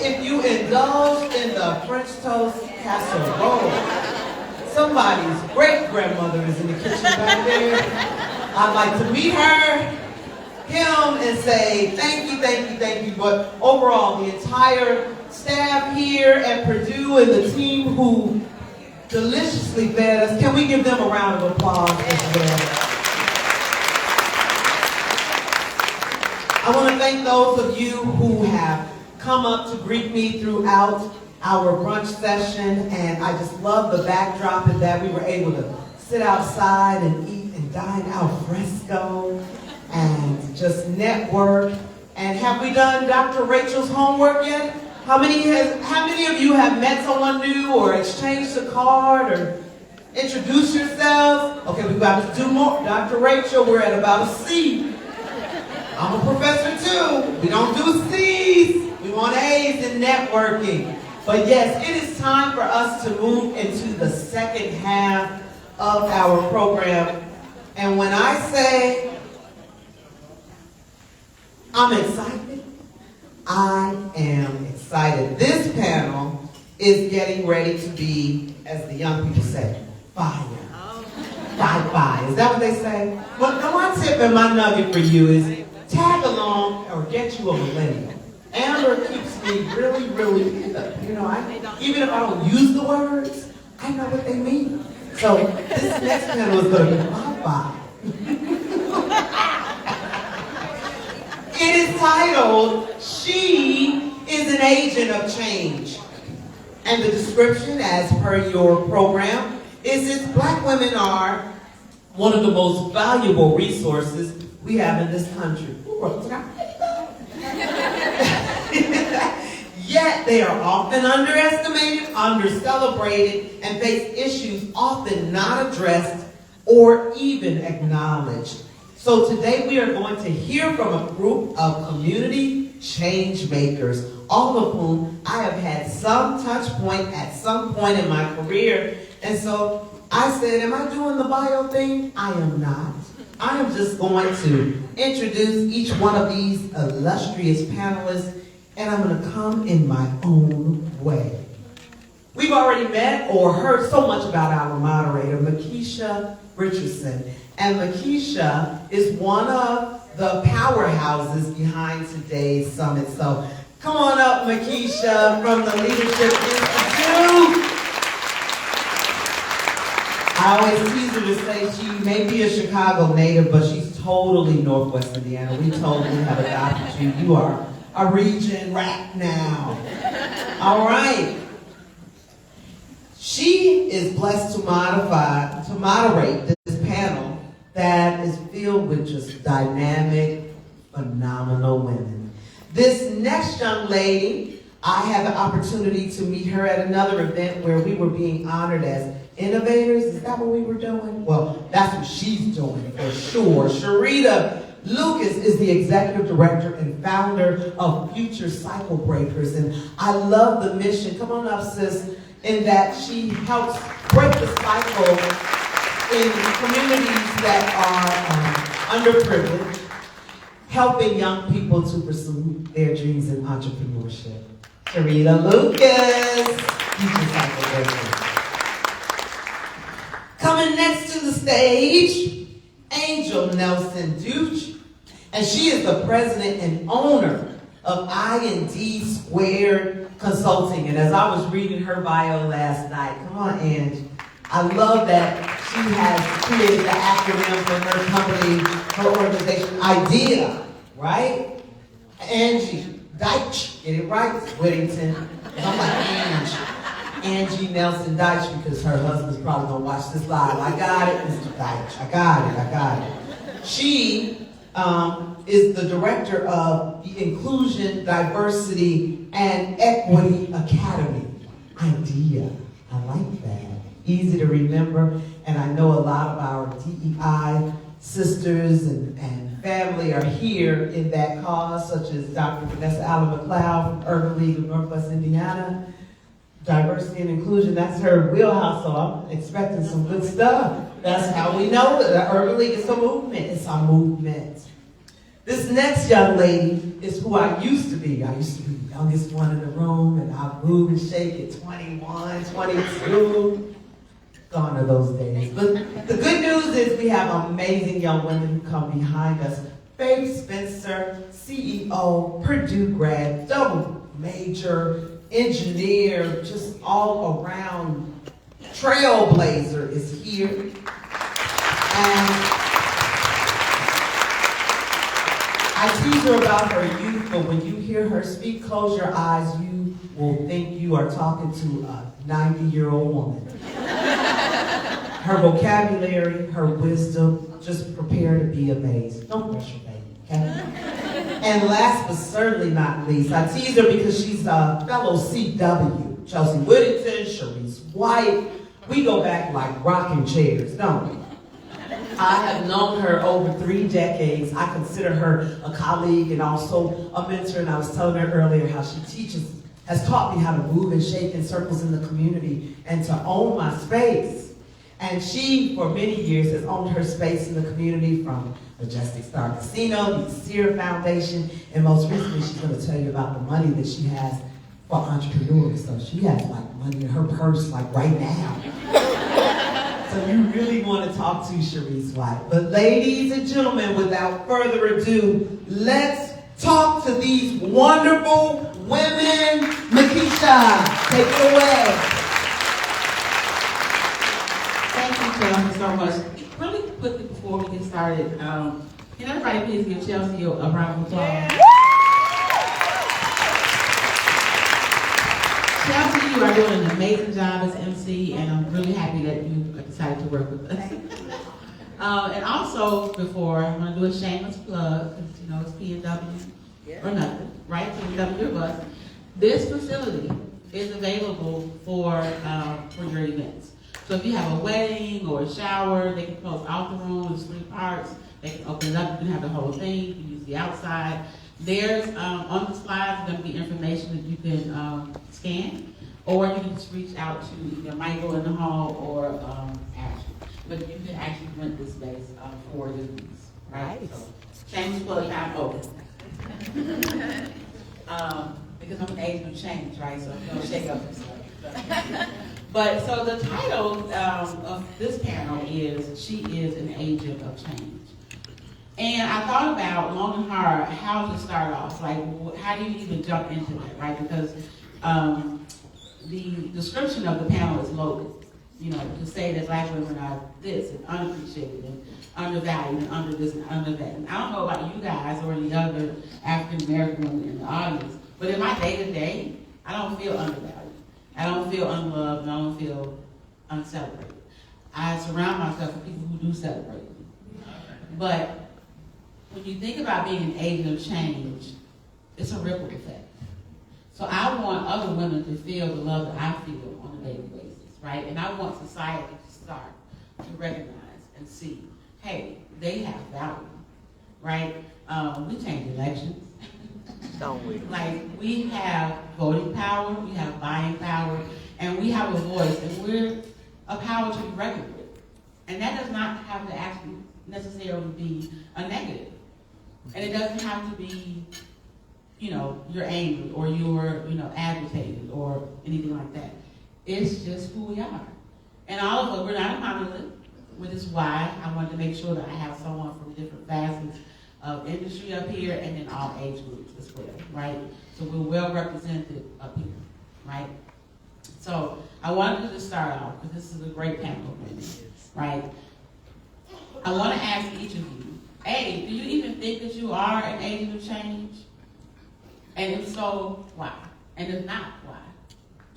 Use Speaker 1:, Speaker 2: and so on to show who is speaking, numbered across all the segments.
Speaker 1: if you indulge in the French toast casserole. Somebody's great-grandmother is in the kitchen back there. I'd like to meet her, him, and say thank you, thank you, thank you. But overall, the entire staff here at Purdue and the team who deliciously fed us, can we give them a round of applause as well? I want to thank those of you who have come up to greet me throughout our brunch session, and I just love the backdrop in that we were able to sit outside and eat and dine al fresco and just network. And have we done Dr. Rachel's homework yet? How many of you have met someone new or exchanged a card or introduced yourselves? Okay, we've got to do more. Dr. Rachel, we're at about a C. I'm a professor too. We don't do C's. We want A's in networking. But yes, it is time for us to move into the second half of our program. And when I say I'm excited, I am excited. This panel is getting ready to be, as the young people say, fire. Fire. Is that what they say? Well, my tip and my nugget for you is tag along or get you a millennial. Amber keeps me really, even if I don't use the words, I know what they mean. So this next panel is going to be my vibe. It is titled, She is an Agent of Change. And the description, as per your program, is that Black women are one of the most valuable resources we have in this country. Yet they are often underestimated, under-celebrated, and face issues often not addressed or even acknowledged. So today we are going to hear from a group of community change makers, all of whom I have had some touch point at some point in my career. And so I said, am I doing the bio thing? I am not. I am just going to introduce each one of these illustrious panelists, and I'm going to come in my own way. We've already met or heard so much about our moderator, Makisha Richardson. And Makisha is one of the powerhouses behind today's summit. So come on up, Makisha, from the Leadership Institute. I always tease her to say she may be a Chicago native, but she's totally Northwest Indiana. We totally have adopted you. You are a region rat now. All right. She is blessed to moderate this panel that is filled with just dynamic, phenomenal women. This next young lady, I had the opportunity to meet her at another event where we were being honored as innovators. Is that what we were doing? Well, that's what she's doing for sure. Sharita Lucas is the executive director and founder of Future Cycle Breakers. And I love the mission. Come on up, sis. In that she helps break the cycle in communities that are underprivileged, helping young people to pursue their dreams in entrepreneurship. Sharita Lucas, Future Cycle Breakers. Coming next to the stage, Angel Nelson Duch, and she is the president and owner of I&D Squared Consulting. And as I was reading her bio last night, come on, Angie, I love that she has created the acronym for her company, her organization, IDEA, right? Angie Deitch, get it right, Whittington. And I'm like, Angie Nelson Deitch, because her husband's probably gonna watch this live. I got it, Mr. Deitch. I got it. She is the director of the Inclusion, Diversity, and Equity Academy. IDEA. I like that. Easy to remember. And I know a lot of our DEI sisters and family are here in that cause, such as Dr. Vanessa Allen McLeod from Urban League of Northwest Indiana. Diversity and inclusion, that's her wheelhouse, so I'm expecting some good stuff. That's how we know that the Urban League is a movement. It's a movement. This next young lady is who I used to be. I used to be the youngest one in the room, and I'd move and shake at 21, 22. Gone are those days. But the good news is we have amazing young women who come behind us. Faith Spencer, CEO, Purdue grad, double major, engineer, just all around trailblazer is here. And I tease her about her youth, but when you hear her speak, close your eyes, you will think you are talking to a 90-year-old woman. Her vocabulary, her wisdom, just prepare to be amazed. Don't rush her, baby, okay? And last but certainly not least, I tease her because she's a fellow CW. Chelsea Whittington, Sharice White. We go back like rocking chairs, don't we? I have known her over 3 decades. I consider her a colleague and also a mentor. And I was telling her earlier how she has taught me how to move and shake in circles in the community and to own my space. And she, for many years, has owned her space in the community, from Majestic Star Casino, the Sear Foundation, and most recently she's going to tell you about the money that she has for entrepreneurs. So she has like money in her purse like right now. So you really want to talk to Sharice White. But ladies and gentlemen, without further ado, let's talk to these wonderful women. Makisha, take it away.
Speaker 2: Thank you so much. Really quickly before we get started, can everybody please give Chelsea a round of applause? Chelsea, you are doing an amazing job as MC, and I'm really happy that you decided to work with us. And also, before, I'm going to do a shameless plug, because you know it's P&W or nothing, right? P&W or bust. This facility is available for your events. So if you have a wedding or a shower, they can close out the room with 3 parts. They can open it up. You can have the whole thing. You can use the outside. There's on the slides going to be information that you can scan, or you can just reach out to either Michael in the hall or Ashley. But you can actually rent this space for the use, right? Nice. So shameless plug time open. Because I'm an age of change, right? So I'm going to shake up this stuff. But so the title of this panel is "She is an Agent of Change." And I thought about long and hard how to start off. Like, how do you even jump into that, right? Because the description of the panel is loaded. You know, to say that Black women are this and unappreciated and undervalued and under this and under that. And I don't know about you guys or any other African American women in the audience, but in my day-to-day, I don't feel undervalued. I don't feel unloved, and I don't feel uncelebrated. I surround myself with people who do celebrate me. But when you think about being an agent of change, it's a ripple effect. So I want other women to feel the love that I feel on a daily basis, right? And I want society to start to recognize and see, hey, they have value, right? We change elections. Don't we? Like, we have voting power, we have buying power, and we have a voice, and we're a power to be reckoned with. And that does not have to actually necessarily be a negative. And it doesn't have to be, you know, you're angry or you're, you know, agitated or anything like that. It's just who we are. And all of us, we're not a monolith, which is why I wanted to make sure that I have someone from different facets of industry up here, and then all age groups as well, right? So we're well represented up here, right? So I wanted to just start off, because this is a great panel of women, right? I want to ask each of you, A, do you even think that you are an agent of change? And if so, why? And if not, why?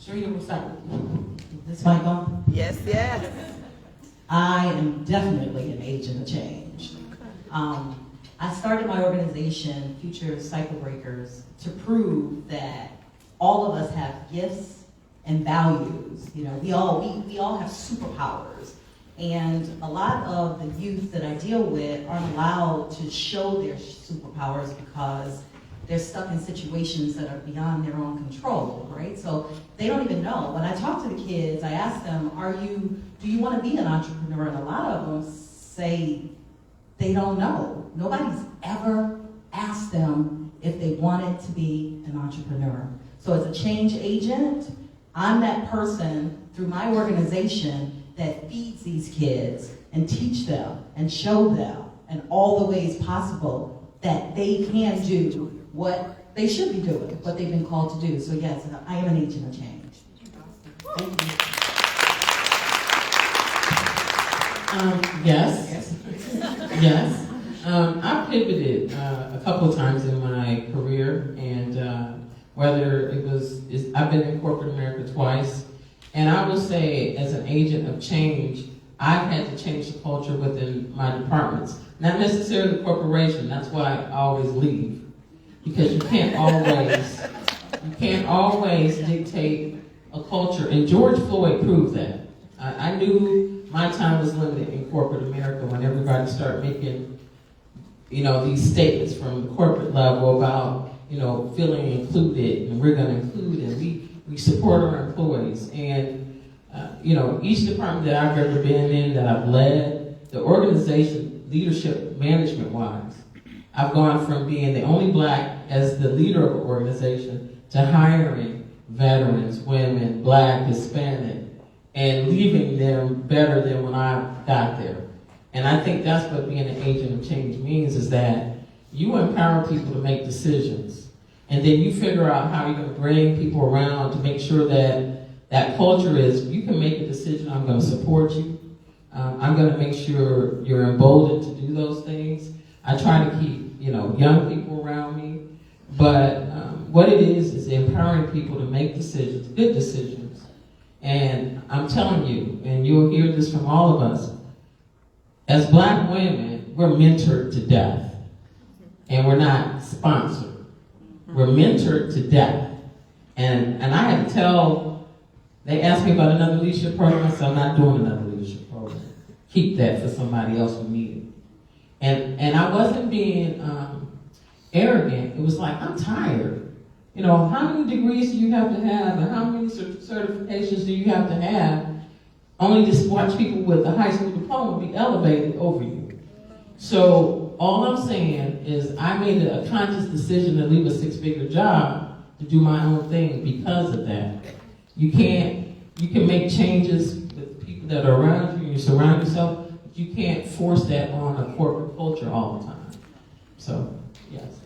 Speaker 2: Sharita, we'll start with you.
Speaker 3: Is this mic on?
Speaker 4: Yes, yes.
Speaker 3: I am definitely an agent of change. I started my organization, Future Cycle Breakers, to prove that all of us have gifts and values. You know, we all have superpowers. And a lot of the youth that I deal with aren't allowed to show their superpowers because they're stuck in situations that are beyond their own control, right? So they don't even know. When I talk to the kids, I ask them, do you want to be an entrepreneur? And a lot of them say they don't know. Nobody's ever asked them if they wanted to be an entrepreneur. So as a change agent, I'm that person through my organization that feeds these kids and teach them and show them in all the ways possible that they can do what they should be doing, what they've been called to do. So yes, I am an agent of change. Thank you.
Speaker 4: Yes. Yes. I've pivoted a couple of times in my career, and whether I've been in corporate America twice, and I will say, as an agent of change, I've had to change the culture within my departments. Not necessarily the corporation. That's why I always leave, because you can't always dictate a culture. And George Floyd proved that. I knew my time was limited in corporate America when everybody started making, these statements from the corporate level about, feeling included, and we're going to include, and we support our employees. And, each department that I've ever been in, that I've led, the organization, leadership, management-wise, I've gone from being the only black as the leader of an organization to hiring veterans, women, black, Hispanic, and leaving them better than when I got there. And I think that's what being an agent of change means, is that you empower people to make decisions. And then you figure out how you're going to bring people around to make sure that that culture is, you can make a decision, I'm going to support you. I'm going to make sure you're emboldened to do those things. I try to keep, young people around me. But what it is empowering people to make decisions, good decisions. And I'm telling you, and you'll hear this from all of us, as black women, we're mentored to death. And we're not sponsored. We're mentored to death. And I had to tell, they asked me about another leadership program. I said, I'm not doing another leadership program. Keep that for somebody else who needs it. And I wasn't being arrogant. It was like, I'm tired. How many degrees do you have to have, and how many certifications do you have to have, only to watch people with a high school diploma be elevated over you? So all I'm saying is I made a conscious decision to leave a six-figure job to do my own thing because of that. You can make changes with people that are around you, and you surround yourself, but you can't force that on a corporate culture all the time. So, yes.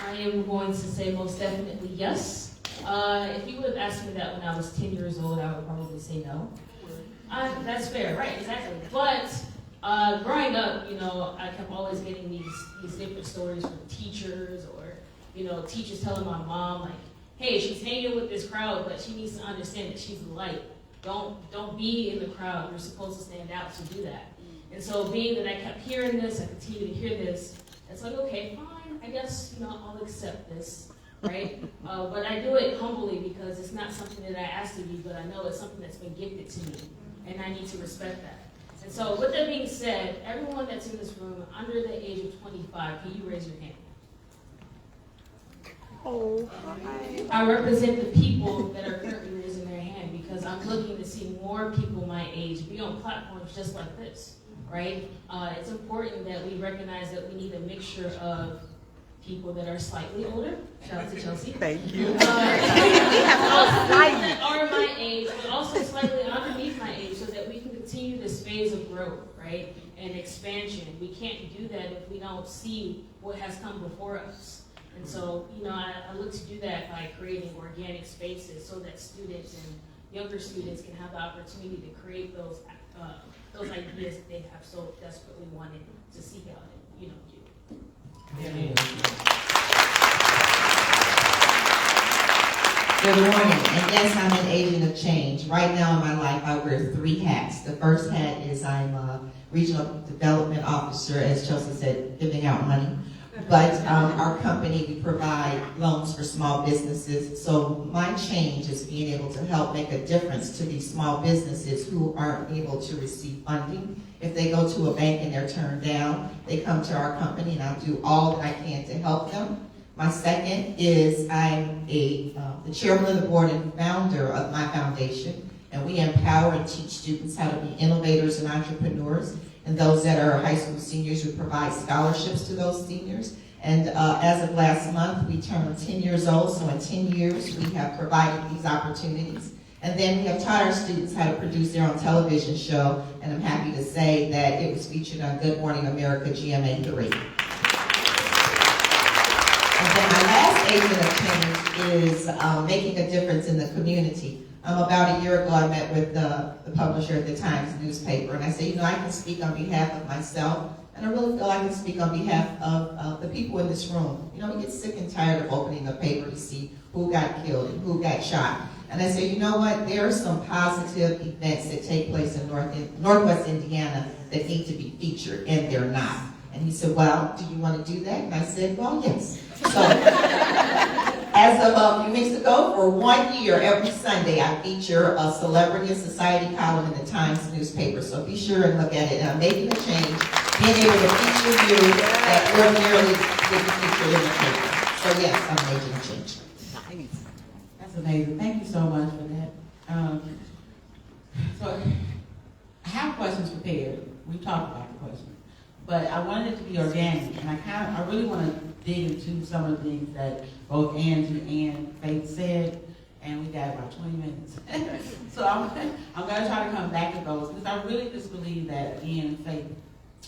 Speaker 5: I am going to say most definitely yes. If you would have asked me that when I was 10 years old, I would probably say no. That's fair, right, exactly. But growing up, I kept always getting these different stories from teachers, or, teachers telling my mom, like, hey, she's hanging with this crowd, but she needs to understand that she's the light. Don't be in the crowd. You're supposed to stand out to do that. And so being that I kept hearing this, I continue to hear this, it's like, okay, fine, I guess, I'll accept this, right? But I do it humbly because it's not something that I asked to be, but I know it's something that's been gifted to me, and I need to respect that. And so with that being said, everyone that's in this room under the age of 25, can you raise your hand?
Speaker 6: Oh, hi.
Speaker 5: I represent the people that are currently raising their hand because I'm looking to see more people my age be on platforms just like this, right? It's important that we recognize that we need a mixture of people that are slightly older. Shout out to Chelsea.
Speaker 6: Thank you.
Speaker 5: That are my age, but also slightly underneath my age, so that we can continue this phase of growth, right, and expansion. We can't do that if we don't see what has come before us. And so, I look to do that by creating organic spaces so that students and younger students can have the opportunity to create those ideas that they have so desperately wanted to seek out and, do.
Speaker 7: Good morning, and yes, I'm an agent of change. Right now in my life, I wear 3 hats. The first hat is I'm a regional development officer, as Chelsea said, giving out money. But our company, we provide loans for small businesses. So my change is being able to help make a difference to these small businesses who aren't able to receive funding. If they go to a bank and they're turned down, they come to our company and I'll do all that I can to help them. My second is I'm the chairman of the board and founder of my foundation, and we empower and teach students how to be innovators and entrepreneurs. And those that are high school seniors, we provide scholarships to those seniors. And as of last month, we turned 10 years old, so in 10 years, we have provided these opportunities. And then we have taught our students how to produce their own television show, and I'm happy to say that it was featured on Good Morning America GMA3. And then my last agent of change is making a difference in the community. About a year ago, I met with the publisher of the Times newspaper, and I said, you know, I can speak on behalf of myself, and I really feel I can speak on behalf of the people in this room. You know, we get sick and tired of opening the paper to see who got killed and who got shot. And I said, you know what, there are some positive events that take place in Northwest Indiana that need to be featured, and they're not. And he said, well, do you want to do that? And I said, well, yes. So, as of a few weeks ago, for 1 year, every Sunday, I feature a celebrity and society column in the Times newspaper. So be sure and look at it. And I'm making a change, being able to feature you that ordinarily would be featured in the paper. So yes, I'm making a change.
Speaker 2: That's amazing. Thank you so much for that. So I have questions prepared. We talked about the questions, but I wanted it to be organic, and I really want to dig into some of the things that both Angie and Faith said, and we got about 20 minutes. So I'm going to try to come back to those, because I really just believe that, again,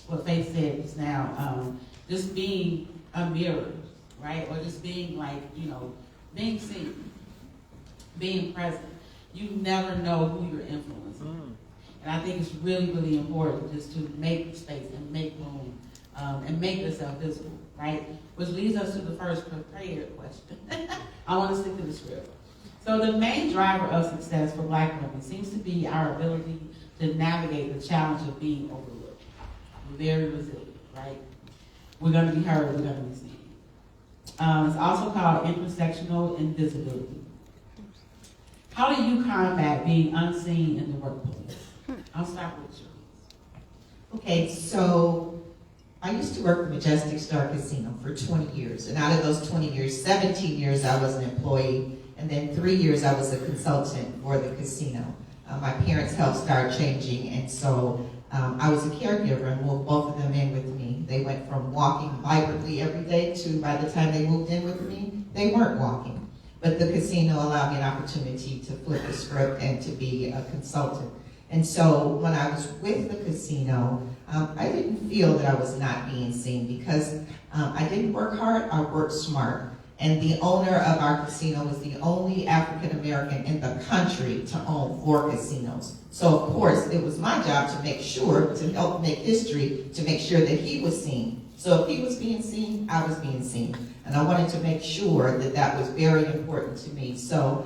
Speaker 2: what Faith said just now, just being a mirror, right? Or just being like, you know, being seen, being present. You never know who you're influencing. And I think it's really, really important just to make space and make room and make yourself visible, right? Which leads us to the first prepared question. I want to stick to the script. So the main driver of success for Black women seems to be our ability to navigate the challenge of being overlooked. We're very resilient, right? We're going to be heard, we're going to be seen. It's also called intersectional invisibility. How do you combat being unseen in the workplace? I'll start with you.
Speaker 7: Okay, so I used to work for Majestic Star Casino for 20 years. And out of those 20 years, 17 years I was an employee. And then 3 years I was a consultant for the casino. My parents helped start changing. And so I was a caregiver and moved both of them in with me. They went from walking vibrantly every day to, by the time they moved in with me, they weren't walking. But the casino allowed me an opportunity to flip the script and to be a consultant. And so when I was with the casino, I didn't feel that I was not being seen because I didn't work hard, I worked smart. And the owner of our casino was the only African American in the country to own 4 casinos. So of course, it was my job to make sure, to help make history, to make sure that he was seen. So if he was being seen, I was being seen. And I wanted to make sure that that was very important to me. So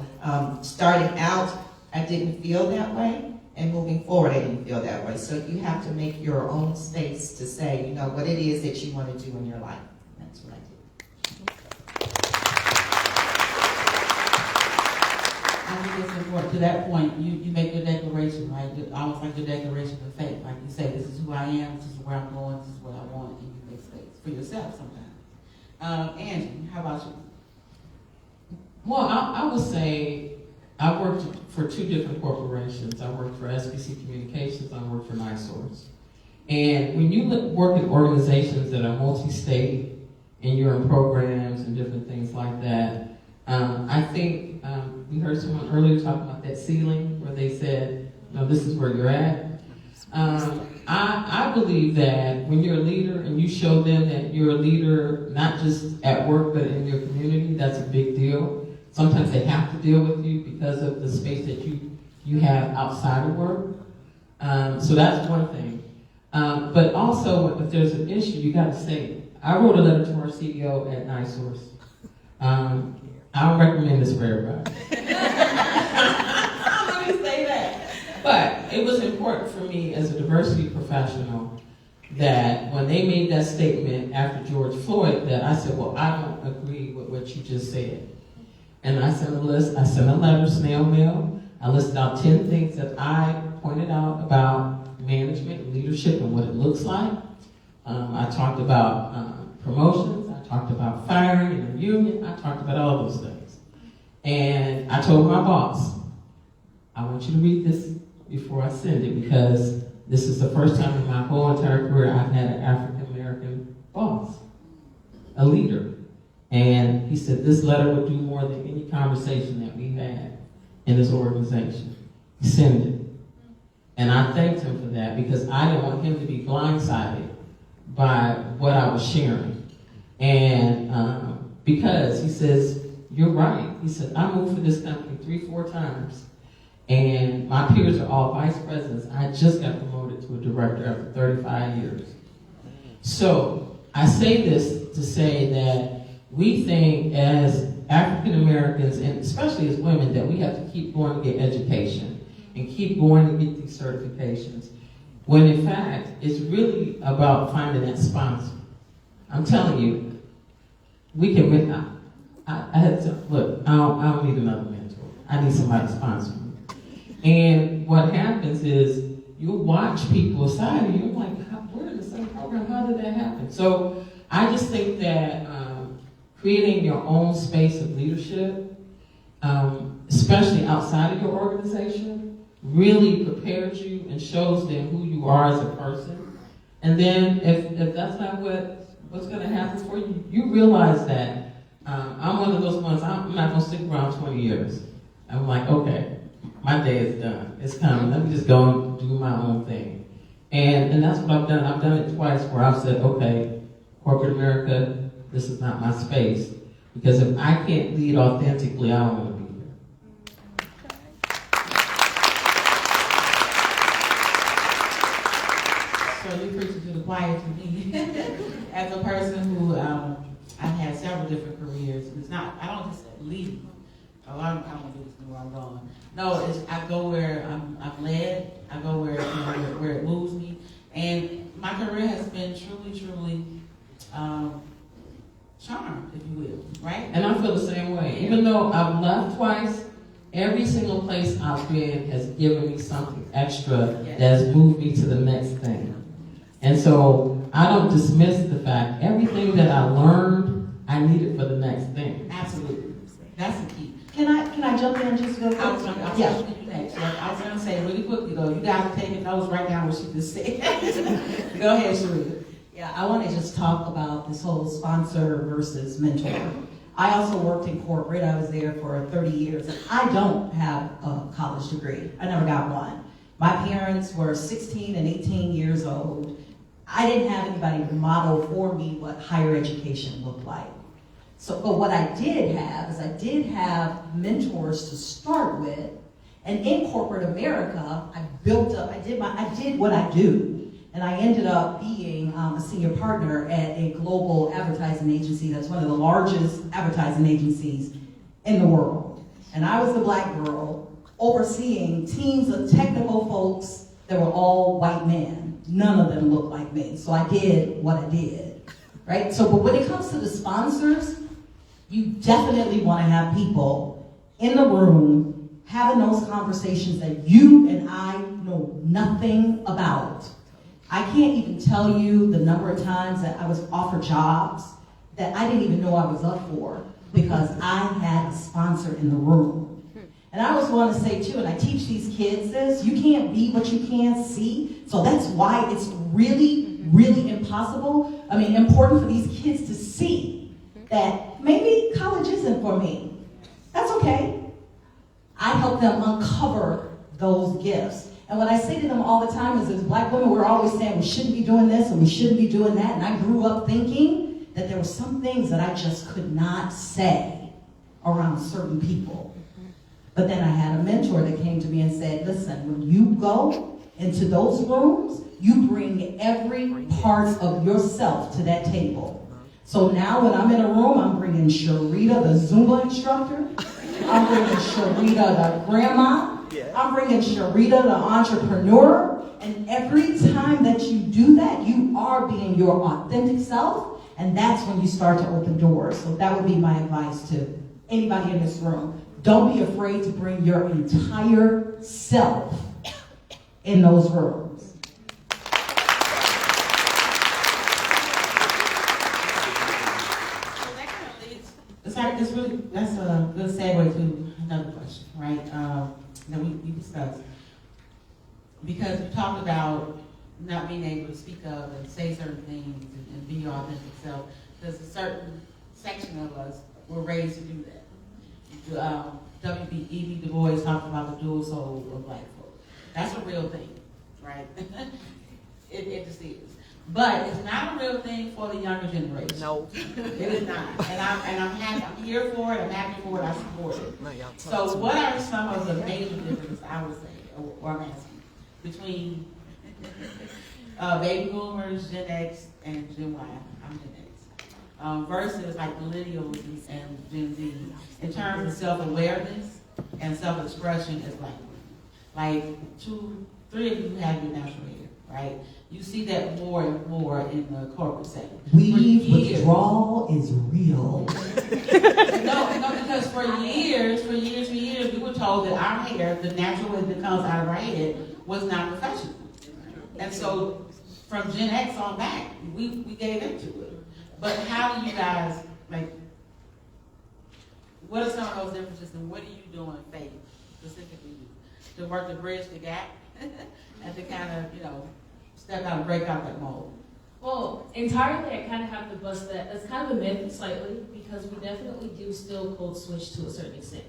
Speaker 7: starting out, I didn't feel that way. And moving forward, I didn't feel that way. So you have to make your own space to say, you know, what it is that you want to do in your life. That's what I did.
Speaker 2: I think it's important. To that point, you make your declaration, right? Almost like your declaration of faith. Like you say, this is who I am, this is where I'm going, this is what I want, and you make space for yourself sometimes. Angie, how about you?
Speaker 4: Well, I would say I worked for 2 different corporations. I worked for SBC Communications, I worked for NiSource. And when you work in organizations that are multi-state and you're in programs and different things like that, I think we heard someone earlier talk about that ceiling where they said, no, this is where you're at. I believe that when you're a leader and you show them that you're a leader, not just at work, but in your community, that's a big deal. Sometimes they have to deal with you because of the space that you have outside of work. So that's one thing. But also, if there's an issue, you got to say it. I wrote a letter to our CEO at NiSource. I don't recommend this for everybody.
Speaker 2: I'm going to say that.
Speaker 4: But it was important for me as a diversity professional that when they made that statement after George Floyd, that I said, well, I don't agree with what you just said. And I sent a letter, snail mail. I listed out 10 things that I pointed out about management and leadership and what it looks like. I talked about promotions. I talked about firing and a union. I talked about all those things. And I told my boss, I want you to read this before I send it because this is the first time in my whole entire career I've had an African American boss, a leader. And he said this letter would do more than any conversation that we had in this organization. Send it. And I thanked him for that because I didn't want him to be blindsided by what I was sharing. And because he says, you're right. He said, I moved for this company 3-4 times. And my peers are all vice presidents. I just got promoted to a director after 35 years. So I say this to say that we think as African Americans, and especially as women, that we have to keep going to get education and keep going to get these certifications, when in fact, it's really about finding that sponsor. I'm telling you, we can win. I had to, look, I don't need another mentor. I need somebody to sponsor me. And what happens is, you'll watch people aside and you're like, we're in the same program, how did that happen? So I just think that creating your own space of leadership, especially outside of your organization, really prepares you and shows them who you are as a person. And then if that's not what's going to happen for you, you realize that I'm one of those ones, I'm not going to stick around 20 years. I'm like, okay, my day is done. It's coming. Let me just go and do my own thing. And that's what I've done. I've done it twice where I've said, okay, corporate America, this is not my space. Because if I can't lead authentically, I don't want to be here.
Speaker 2: So you preaching to the choir to me. As a person who I've had several different careers, it's not, I don't just lead. A lot of them, I don't do this where I'm going. No, I go where I'm led. I go where where it moves me. And my career has been truly charmed, if you will, right?
Speaker 4: And I feel the same way. Even though I've left twice, every single place I've been has given me something extra that has moved me to the next thing. And so I don't dismiss the fact everything that I learned, I need it for the next thing.
Speaker 2: Absolutely. That's the key.
Speaker 3: Can I jump in just real quick?
Speaker 2: I was going to say really quickly though, you guys are taking notes right now what she just said. Go ahead, Sharita.
Speaker 3: Yeah, I want to just talk about this whole sponsor versus mentor. I also worked in corporate. I was there for 30 years. And I don't have a college degree. I never got one. My parents were 16 and 18 years old. I didn't have anybody to model for me what higher education looked like. So, but what I did have is I did have mentors to start with. And in corporate America, I built up, I did what I do. And I ended up being a senior partner at a global advertising agency that's one of the largest advertising agencies in the world. And I was the black girl overseeing teams of technical folks that were all white men. None of them looked like me. So I did what I did, right? So, but when it comes to the sponsors, you definitely want to have people in the room having those conversations that you and I know nothing about. I can't even tell you the number of times that I was offered jobs that I didn't even know I was up for because I had a sponsor in the room. And I always want to say too, and I teach these kids this, you can't be what you can't see. So that's why it's really, really important for these kids to see that maybe college isn't for me. That's okay. I help them uncover those gifts. And what I say to them all the time is, as black women, we're always saying we shouldn't be doing this and we shouldn't be doing that. And I grew up thinking that there were some things that I just could not say around certain people. But then I had a mentor that came to me and said, listen, when you go into those rooms, you bring every part of yourself to that table. So now when I'm in a room, I'm bringing Sharita, the Zumba instructor. I'm bringing Sharita, the grandma. I'm bringing Sharita, the entrepreneur. And every time that you do that, you are being your authentic self. And that's when you start to open doors. So that would be my advice to anybody in this room. Don't be afraid to bring your entire self in those rooms.
Speaker 2: That's a good segue to another question, right? That we discussed. because you talked about not being able to speak up and say certain things and be your authentic self. There's a certain section of us were raised to do that. W.E.B. Du Bois talked about the dual soul of black folk. That's a real thing, right? it just is. But it's not a real thing for the younger generation.
Speaker 6: No.
Speaker 2: It is not. And I'm happy. I'm here for it. I'm happy for it. I support it. So what are some of the major differences, I would say, or I'm asking, between baby boomers, Gen X, and Gen Y? I'm Gen X. Versus like millennials and Gen Z in terms of self-awareness and self-expression as black women. Like 2, 3 of you have your natural hair, right? You see that more and more in the corporate setting.
Speaker 3: Weave withdrawal is real.
Speaker 2: No, because for years, we were told that our hair, the natural way that comes out of our head, was not professional. And so from Gen X on back, we gave into it. But how do you guys, like, what are some of those differences and what are you doing, Faith, specifically to work to bridge the gap and to kind of, step out and break out that mold?
Speaker 5: Well, entirely, I kind of have to bust that. That's kind of a myth, slightly, because we definitely do still code switch to a certain extent,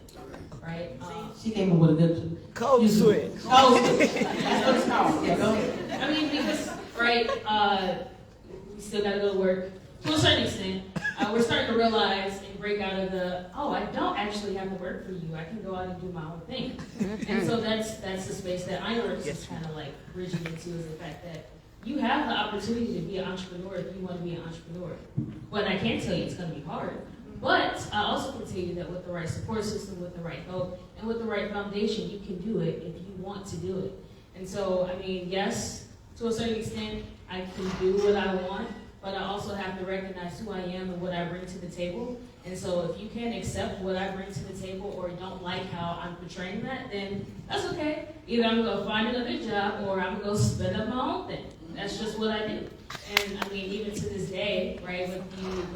Speaker 5: right?
Speaker 2: She came in with a good
Speaker 6: Code switch.
Speaker 2: Code switch. That's what it's called. Yeah, go ahead.
Speaker 5: I mean, because, right, we still got to go to work. To a certain extent, we're starting to realize and break out of I don't actually have to work for you. I can go out and do my own thing. And so that's the space that iWorks is kind of like bridging into, is the fact that you have the opportunity to be an entrepreneur if you want to be an entrepreneur. But I can tell you it's going to be hard. But I also can tell you that with the right support system, with the right help, and with the right foundation, you can do it if you want to do it. And so, I mean, yes, to a certain extent, I can do what I want, but I also have to recognize who I am and what I bring to the table. And so if you can't accept what I bring to the table or don't like how I'm portraying that, then that's okay. Either I'm going to find another job or I'm going to spin up my own thing. That's just what I do. And I mean, even to this day, right, with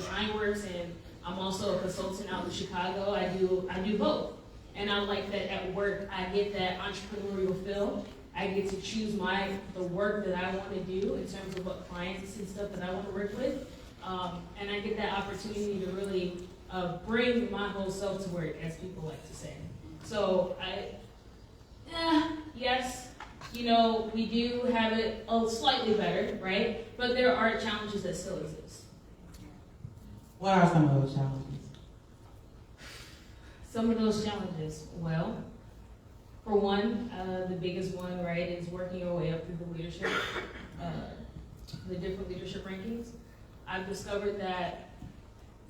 Speaker 5: iWorks, and I'm also a consultant out in Chicago, I do both. And I like that at work, I get that entrepreneurial feel. I get to choose the work that I want to do in terms of what clients and stuff that I want to work with. And I get that opportunity to really bring my whole self to work, as people like to say. So yes, we do have it slightly better, right? But there are challenges that still exist.
Speaker 2: What are some of those challenges?
Speaker 5: Some of those challenges, well, for one, the biggest one, right, is working your way up through the leadership, the different leadership rankings. I've discovered that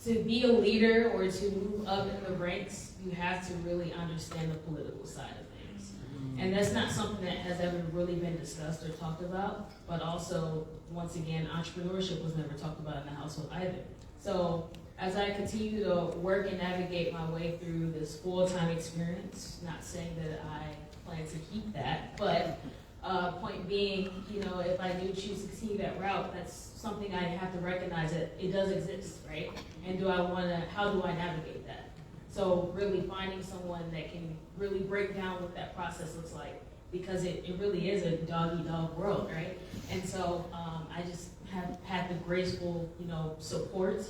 Speaker 5: to be a leader or to move up in the ranks, you have to really understand the political side of things. And that's not something that has ever really been discussed or talked about, but also, once again, entrepreneurship was never talked about in the household either. So as I continue to work and navigate my way through this full-time experience, not saying that I plan to keep that, but point being, if I do choose to continue that route, that's something I have to recognize that it does exist, right? And how do I navigate that? So really finding someone that can really break down what that process looks like, because it really is a dog-eat-dog world, right? And so I just have had the graceful, support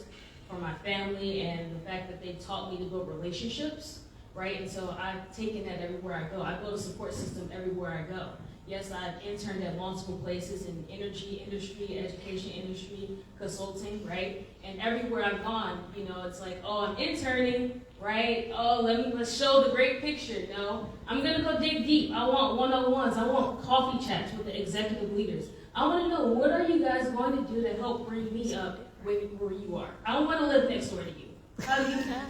Speaker 5: for my family, and the fact that they taught me to build relationships, right? And so I've taken that everywhere I go. I build a support system everywhere I go. Yes, I've interned at multiple places in energy industry, education industry, consulting, right? And everywhere I've gone, it's like, I'm interning, right? Let's show the great picture. No, I'm gonna go dig deep. I want 101s. I want coffee chats with the executive leaders. I want to know, what are you guys going to do to help bring me up where you are? I don't want to live next door to you. How do I do that?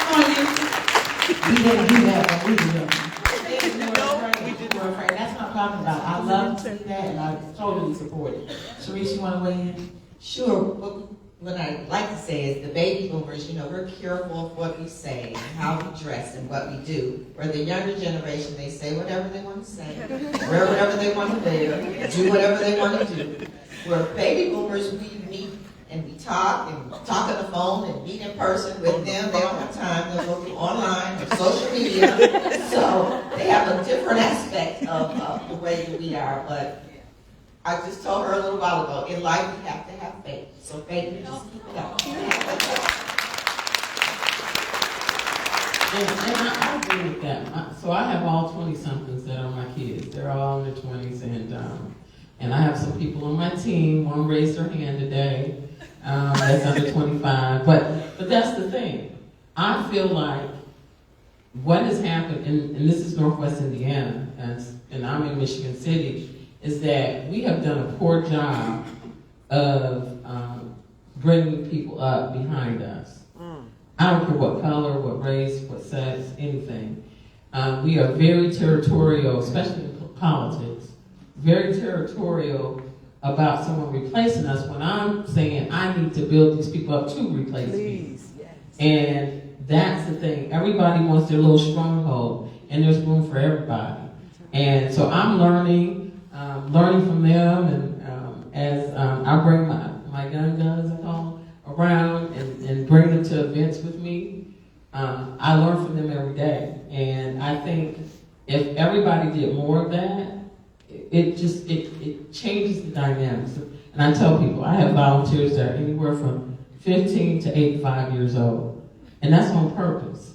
Speaker 2: Come on, you. We didn't do that, but we did. That's what I'm talking about. I love to see that, and I totally support it. Sharice, you want to weigh in?
Speaker 7: Sure. What I like to say is the baby boomers, we're careful of what we say and how we dress and what we do. Where the younger generation, they say whatever they want to say, wear whatever they want to wear, do whatever they want to do. Where baby boomers, we meet and we talk on the phone and meet in person with them. They don't have time to go through online or social media. So they have a different aspect of the way that we are. But I just told her a little while ago, in life we have to have faith. So faith, we just keep it up.
Speaker 4: And I agree with that. So I have all 20-somethings that are my kids. They're all in their 20s, and I have some people on my team. One raised her hand today. That's under 25. But that's the thing. I feel like what has happened, and this is Northwest Indiana, and I'm in Michigan City, is that we have done a poor job of bringing people up behind us. I don't care what color, what race, what sex, anything. We are very territorial, especially in politics, very territorial about someone replacing us when I'm saying I need to build these people up to replace me. Yes. And that's the thing. Everybody wants their little stronghold, and there's room for everybody. And so I'm learning from them, and as I bring my young guns, I call them, around and bring them to events with me, I learn from them every day. And I think if everybody did more of that, it changes the dynamics. And I tell people, I have volunteers that are anywhere from 15 to 85 years old. And that's on purpose.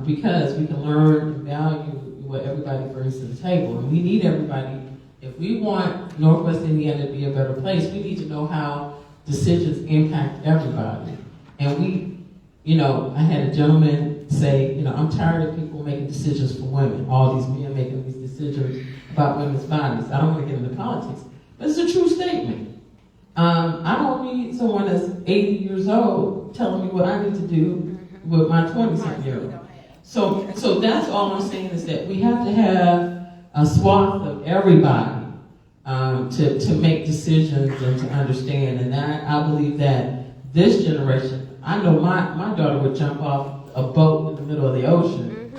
Speaker 4: Because we can learn and value what everybody brings to the table. And we need everybody. If we want Northwest Indiana to be a better place, we need to know how decisions impact everybody. And I had a gentleman say, I'm tired of people making decisions for women. All these men making these decisions about women's bodies. I don't want to get into politics, but it's a true statement. I don't need someone that's 80 years old telling me what I need to do with my 20-something-year-old. So that's all I'm saying, is that we have to have a swath of everybody to make decisions and to understand. And I believe that this generation, I know my daughter would jump off a boat in the middle of the ocean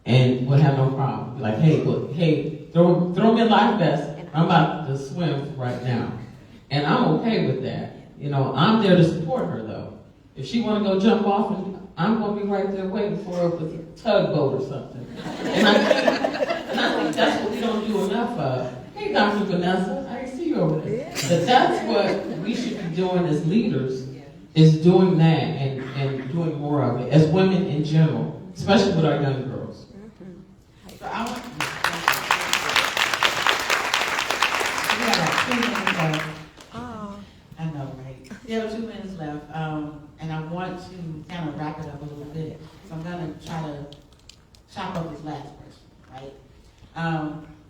Speaker 4: and would have no problem. Like, hey, throw me a life vest. I'm about to swim right now. And I'm okay with that. I'm there to support her, though. If she want to go jump off, I'm going to be right there waiting for her with a tugboat or something. And I think that's what we don't do enough of. Hey, Dr. Vanessa, I see you over there. But that's what we should be doing as leaders, is doing that and doing more of it, as women in general, especially with our young girls.
Speaker 2: So I want we have like 2 minutes left. I know, right? We have 2 minutes left, and I want to kind of wrap it up a little bit. So I'm going to try to chop up this last question, right?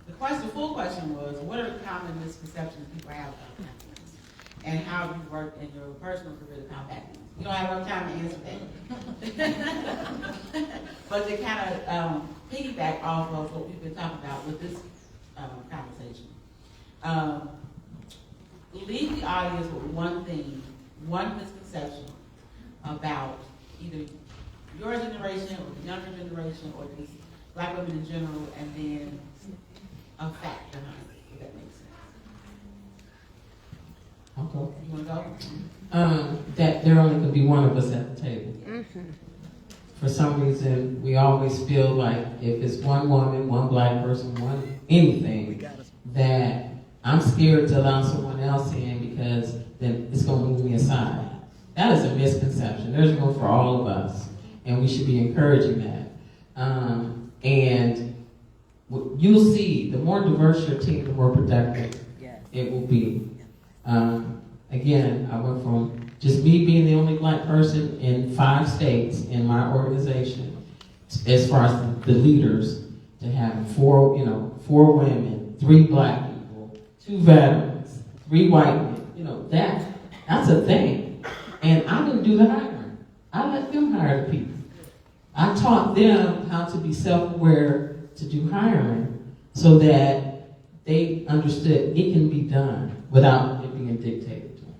Speaker 2: The full question was, what are the common misconceptions people have about confidence? And how have you worked in your personal career to combat them? You don't have enough time to answer that. But to kind of piggyback off of what we've been talking about with this conversation. Leave the audience with one misconception about either your generation or the younger generation or just Black women in general, and then a fact behind it, if that makes sense.
Speaker 4: Okay.
Speaker 2: You want to go?
Speaker 4: That there only could be one of us at the table. For some reason, we always feel like if it's one woman, one Black person, one anything, that I'm scared to allow someone else in because then it's going to move me aside. That is a misconception. There's room for all of us, and we should be encouraging that. And you'll see, the more diverse your team, the more productive it will be. Again, I went from just me being the only Black person in 5 states in my organization, as far as the leaders, to have 4 women, 3 Black people, 2 veterans, 3 white men. That's a thing. And I didn't do the hiring. I let them hire the people. I taught them how to be self-aware to do hiring so that they understood it can be done without it being dictated to them.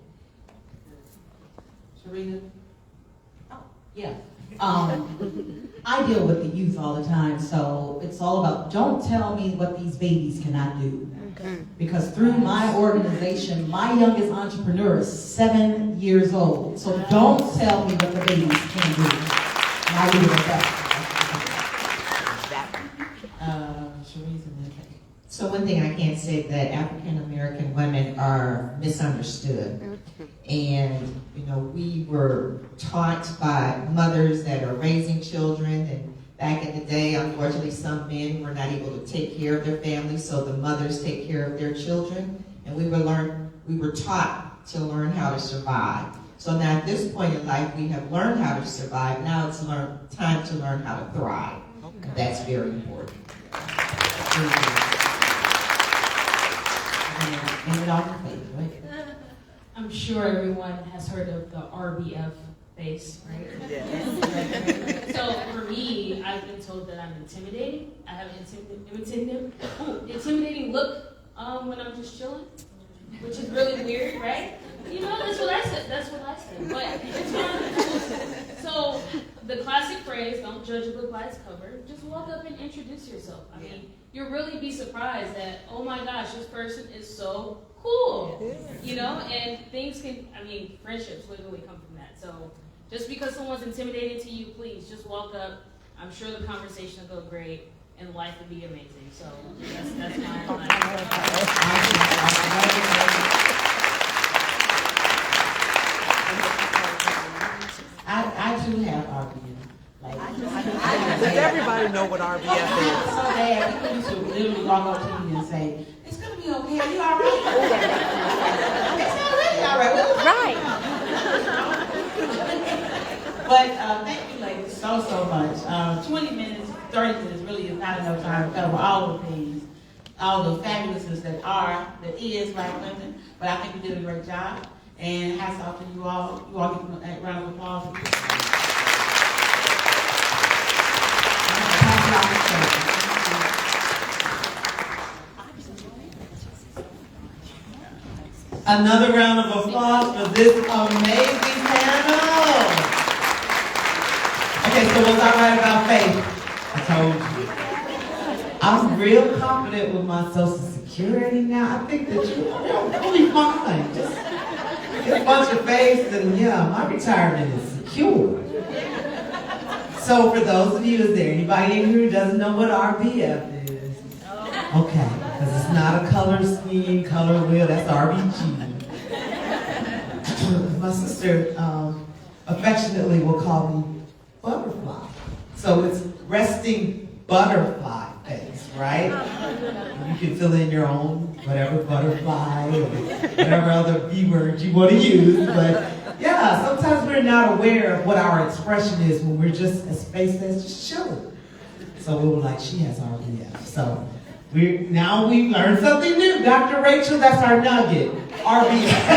Speaker 2: Sharita?
Speaker 3: Yeah. I deal with the youth all the time, so it's all about, don't tell me what these babies cannot do. Because through my organization, my youngest entrepreneur is 7 years old. So don't tell me what the babies can do. And I leave it at that.
Speaker 2: Sharice and then Kay.
Speaker 7: So one thing I can say that African American women are misunderstood. And, you know, we were taught by mothers that are raising children, and back in the day, unfortunately, some men were not able to take care of their families, so the mothers take care of their children. And we were taught to learn how to survive. So now at this point in life, we have learned how to survive. Now it's time to learn how to thrive. Okay. That's very important.
Speaker 3: And it all faith, right?
Speaker 5: I'm sure everyone has heard of the RBF base, right? So for me, I've been told that I'm intimidating. I have an intimidating look when I'm just chilling, which is really weird, right? You know, that's what I said. But it's fine. So the classic phrase, don't judge a book by its cover, just walk up and introduce yourself. I mean, you'll really be surprised that, oh my gosh, this person is so cool. You know, and friendships literally come from that. So just because someone's intimidating to you, please just walk up. I'm sure the conversation will go great and life will be amazing. So that's my
Speaker 2: I too have RBF.
Speaker 6: Does everybody know what RBF is?
Speaker 2: So bad, people used to literally walk up to me and say, "It's gonna be okay. Are you all right?" It's already all right. But thank you, ladies, so much. 20 minutes, 30 minutes really is not enough time to cover all the things, all the fabulousness that is Black women. But I think we did a great job. And hats off to you all. You all give a round of applause.
Speaker 1: Another round of applause for this amazing panel. Okay, so what's all right about faith? I told you. I'm real confident with my Social Security now. I think that you're really fine. Just get a bunch of faith and yeah, my retirement is secure. So for those of you, is there anybody in here who doesn't know what RBF is? Okay, because it's not a color scheme, color wheel, that's RBG. My sister affectionately will call me Butterfly. So it's resting butterfly face, right? You can fill in your own whatever butterfly or whatever other B word you want to use. But yeah, sometimes we're not aware of what our expression is when we're just a space that's just chilling. So we were like, she has RBF. So we've learned something new. Dr. Rachel, that's our nugget. RBF.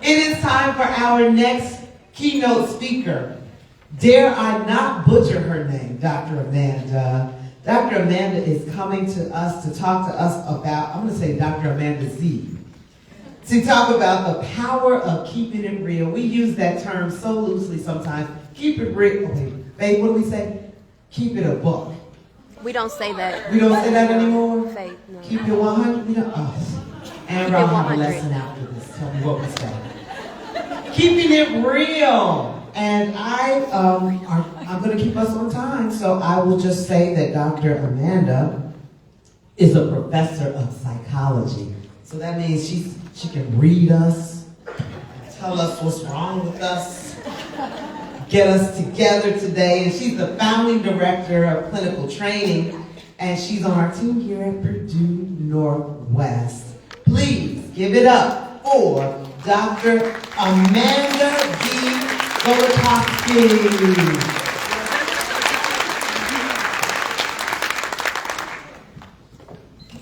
Speaker 1: It is time for our next keynote speaker. Dare I not butcher her name, Dr. Amanda. Dr. Amanda is coming to us to talk to us about, I'm going to say Dr. Amanda Z, to talk about the power of keeping it real. We use that term so loosely sometimes. Keep it real. Okay, babe, what do we say? Keep it a buck.
Speaker 8: We don't say that.
Speaker 1: We don't say that anymore?
Speaker 8: Faith, no.
Speaker 1: Keep it 100? We don't? Oh. And I'll have a lesson after this. Tell me what we say. Keeping it real. And I'm going to keep us on time, so I will just say that Dr. Amanda is a professor of psychology. So that means she can read us, tell us what's wrong with us, get us together today. And she's the founding director of clinical training, and she's on our team here at Purdue Northwest. Please give it up for Dr. Amanda D. Golakowski.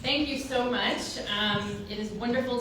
Speaker 9: Thank you so much. It is wonderful to